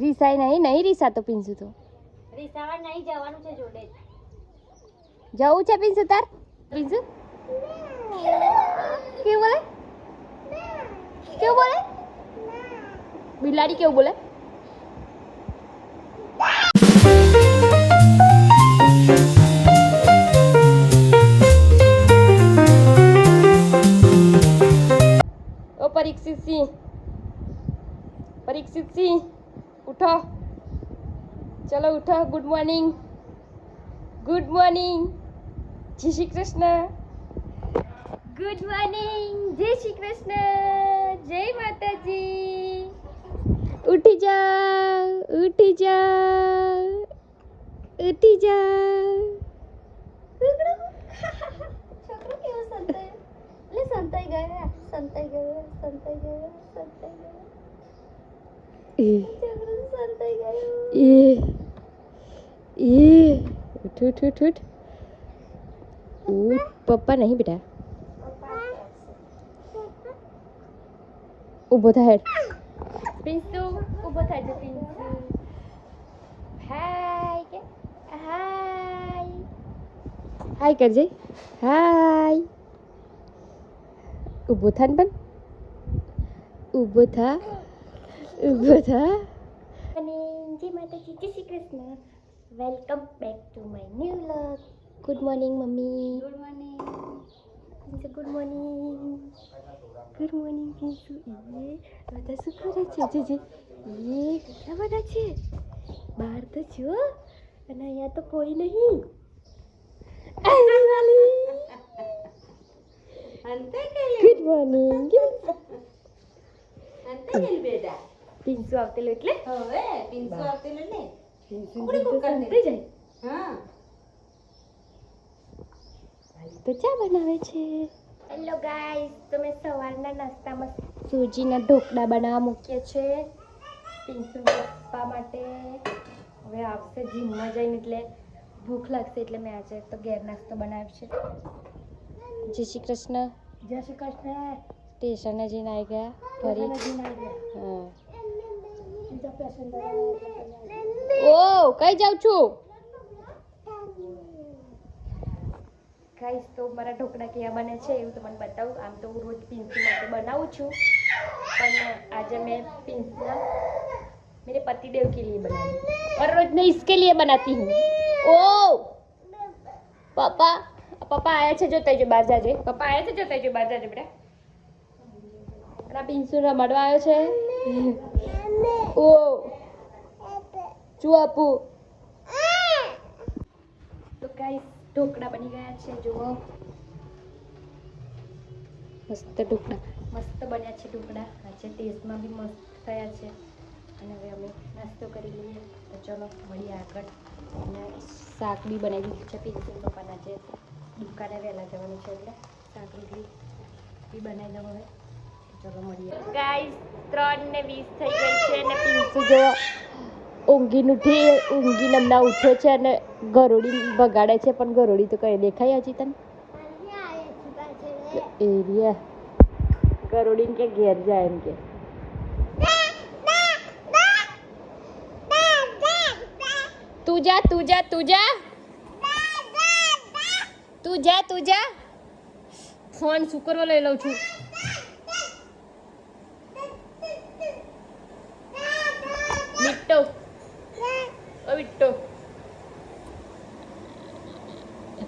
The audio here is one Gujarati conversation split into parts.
રીસાય નહીં રીસા તો પિન્સુ તો રીસાવા નહીં જવાનું છે જોડે જવું છે પિન્સુ તાર પિન્સુ કેવું બોલે કેવું બોલે બિલાડી કેવું બોલે ઓ પરીક્ષિત સિંહ ઉઠો ચલો ઉઠો ગુડ મોર્નિંગ જય શ્રી કૃષ્ણ ગુડ મોર્નિંગ જય શ્રી કૃષ્ણ જય માતાજી ઉઠી જાઓ છોકરો કેવો સંતાઈ ગયા છોકરો સંતાઈ ગયો ઉઠ પપ્પા નહીં બેટા ઊભો થાય પિન્સુ ઊભો થાય છે પિન્સુ હાય કરજે હાય ઊભો થા ને પણ ઊભો થા અને જય માતાજી જય Shri Krishna welcome back to my new vlog good morning mummy good morning Pinsu બધા શું કરે છે જોજે કેટલા બધા છે બહાર તો છો અને અહીંયા તો કોઈ નહીં ગુડ મોર્નિંગ બેટા પિન્સુ આવતેલો એટલે હવે પિન્સુ આવતેલો ને પિન્સુ સંતાઈ જાય હા તો ચા બનાવે છે હેલો ગાઈસ તો મેં સવારના નાસ્તામાં સૂજીના ઢોકળા બનાવવા મૂક્યા છે પિન્સુ પપ્પા માટે હવે આવશે જીમમાં જઈને એટલે ભૂખ લાગશે એટલે મેં આજે તો ઘેર નાસ્તો બનાવ્યો છે જય શ્રી કૃષ્ણ જય શ્રી કૃષ્ણ સ્ટેશને જઈને આવી ગયા ફરી હા ઓ કઈ જાઉં છું ગાઈસ તો મારા ઢોકળા કેવા બને છે એવું તો મને બતાવું આમ તો હું રોજ પિન્સુ માટે બનાવું છું પણ આજે मैं पिंसला मेरे पतिदेव के लिए बनाई और रोज मैं इसके लिए बनाती हूँ ओ पापा आया છે જોતા જો બહાર જાજે પપ્પા આયા છે જોતા જો બહાર જાજે બેટા અને પિન્સુ રમાડવા આવ્યો છે ઓ શું આપું તો ગાઈસ ઢોકળા બની ગયા છે જુઓ મસ્ત બન્યા છે ઢોકળા આજે ટેસ્ટમાં બી મસ્ત થયા છે અને હવે અમે નાસ્તો કરી લઈએ તો ચલો મળીએ આગળ અને શાક બી બનાવી દીધું છે પિન્સુ પપ્પાના જે દુકાને વહેલા જવાનું છે એટલે શાક રોટલી બી બનાવી દઉં હવે ચલો મળીએ ગાઈસ 3:20 થઈ ગઈ છે અને પિન્સુ જો ઊંઘી નમના ઉઠ્યો છે અને ગરોડી બગાડે છે પણ ગરોડી તો કઈ દેખાય હજી તને એરિયા ગરોડીને કે ઘેર જાય એમ કે તું જા ફોન શું કરવા લઈ લઉં છું વિટ્ટો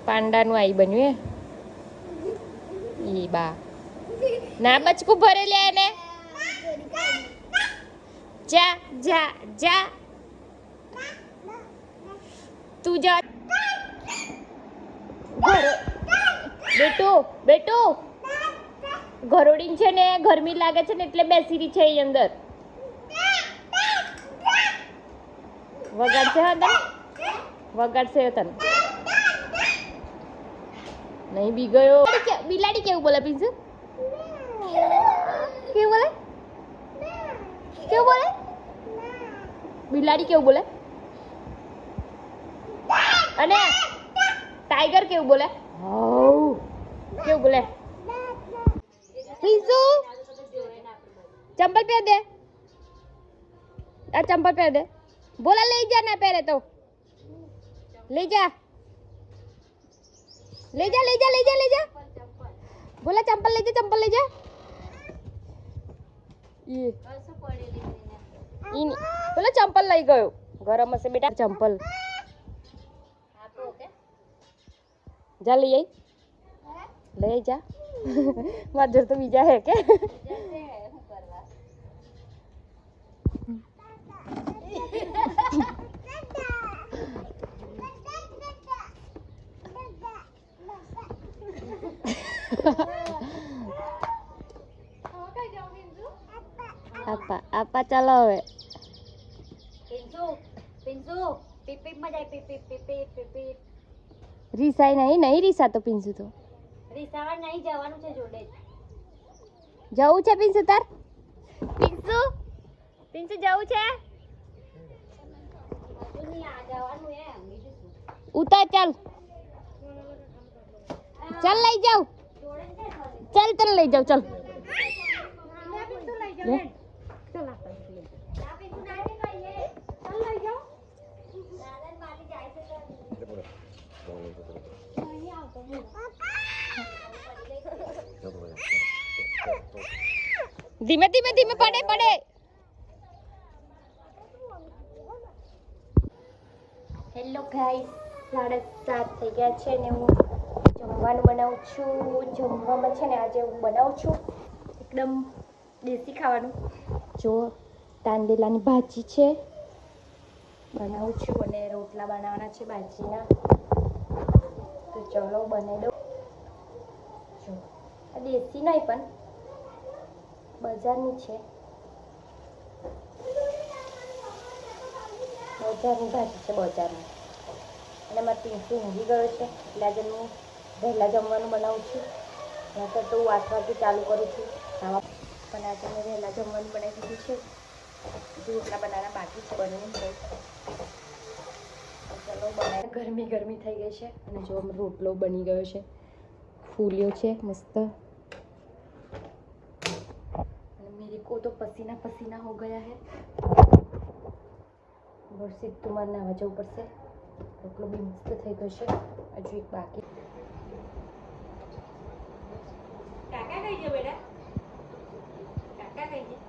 પાંડાનું આઈ બન્યું એ બા ના બચકું ભરે લે એને જા તું જા બેટો ઘરોડી છે ને ગરમી લાગે છે ને એટલે બેસી રહી છે અહીં અંદર વગાડશે તને નહીં બી ગયો બિલાડી કેવું બોલે પિન્સુ કેવું બોલે બિલાડી કેવું બોલે અને ટાઈગર કેવું બોલે કેવું બોલે પિન્સુ ચંપલ પહેર દે આ ચંપલ પહેર દે. બોલા લઈ જા ના પહેરે તો લઈ જા લઈ જા લઈ જા લઈ જા લઈ જા બોલા ચંપલ લઈ જા ચંપલ લઈ જા બોલા ચંપલ લઈ ગયો ગરમ હશે બેટા ચંપલ જા લઈ આઈ લઈ જા માર જોર તો બીજા હે કે apa ચાલો હવે પિન્સુ પીપી માં જાય પીપી રીસાઈ નહીં રીસા તો પિન્સુ તો રીસાવા નહીં જવાનું છે જોડે જવું છે પિન્સુ તાર પિન્સુ જવું છે ઉતાર ચાલ ચાલ લઈ જાવ ચાલ તને લઈ જાવ ચાલ ધીમે ધીમે ધીમે પડે હેલો ગાઈસ 7:30 થઈ ગયા છે ને હું જમવાનું બનાવું છું જમવામાં છે ને આજે હું બનાવું છું એકદમ દેશી ખાવાનું જો તાંદેલાની ભાજી છે બનાવું છું અને રોટલા બનાવવાના છે ભાજીના તો ચલો બનાવી દો જો આ દેશી નહીં પણ બજારની છે બજારની ભાજી છે બજારની અને મારે પિન્સુ ઊંઘી ગયો છે એટલે આજે હું વહેલા જમવાનું બનાવું છું નહીંતર તો હું 8 વાગે ચાલુ કરું છું ખાવા પણ આજે મેં વહેલા જમવાનું બનાવી દીધું છે રોટલા બનાવવાના બાકી છે બની છે ચલો બનાવી ગરમી થઈ ગઈ છે અને જો રોટલો બની ગયો છે ફૂલ્યો છે મસ્ત मेरे को तो पसीना पसीना हो गया है वर्षित तुम्हारे नावा जવું પડશે રોટલો બી મસ્ત થઈ ગયો છે હજુ એક બાકી કાકા કઈ ગયો બેટા કાકા કઈ ગયો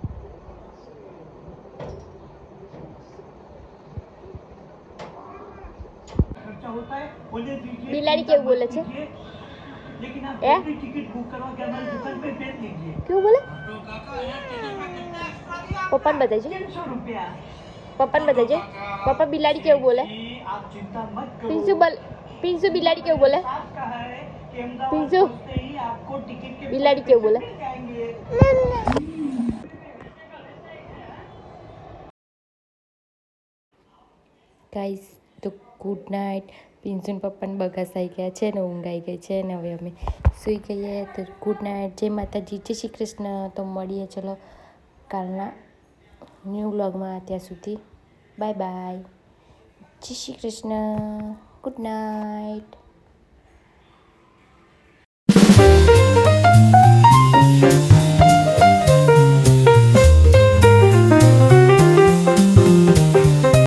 બિલાડી કેવું બોલે છે કેવું બોલે પપ્પાને બતાવજે પપ્પા બિલાડી કેવું બોલે પિન્સુ બિલાડી કેવું બોલે પિન્સુ બિલાડી કેવું બોલે ગાઈસ તો ગુડ નાઇટ પિન્સુન પપ્પાને બગાસ આવી ગયા છે ને ઊંઘ આવી ગઈ છે ને હવે અમે સૂઈ ગઈએ તો ગુડ નાઇટ જય માતાજી જય શ્રી કૃષ્ણ તો મળીએ ચલો કાલના ન્યૂ વ્લોગમાં ત્યાં સુધી બાય બાય જય શ્રી કૃષ્ણ ગુડ નાઇટ